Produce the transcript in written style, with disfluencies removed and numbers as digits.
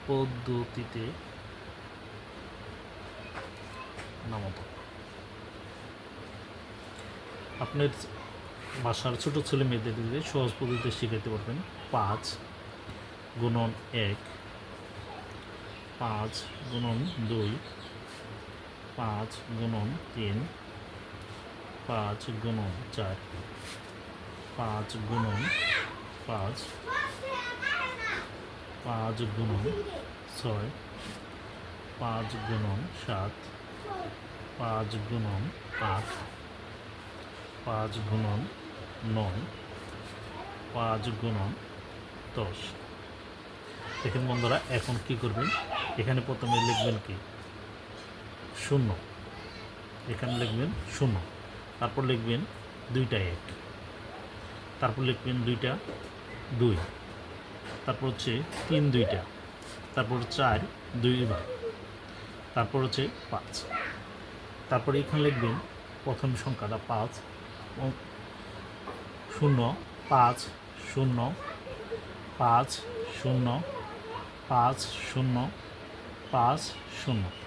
পদ্ধতিতে নামতো। আপনার বাসার ছোট ছেলে মেয়েদের সহজ পদ্ধতিতে শিখাতে পারবেন। 5 গুণন 1, 5 গুণন 2, 5 গুণন 3, 5 গুণন 4, 5 গুণন 5, 5 গুণন 6, 5 গুণন 7, 5 গুণন 8, 5 গুণন 9, 5 গুণন 10। দেখেন বন্ধুরা, এখন কি করবেন, এখানে প্রথমে লিখবেন কি 0, এখানে লিখবেন 0, তারপর লিখবেন 2টা 1, তারপর লিখবেন 2টা 2, তারপর হচ্ছে 3 2টা, তারপর 4 2বার, তারপর হচ্ছে 5, তারপর এখানে লিখবেন প্রথম সংখ্যাটা 5 0 5 0 5 0 5 0 5 0।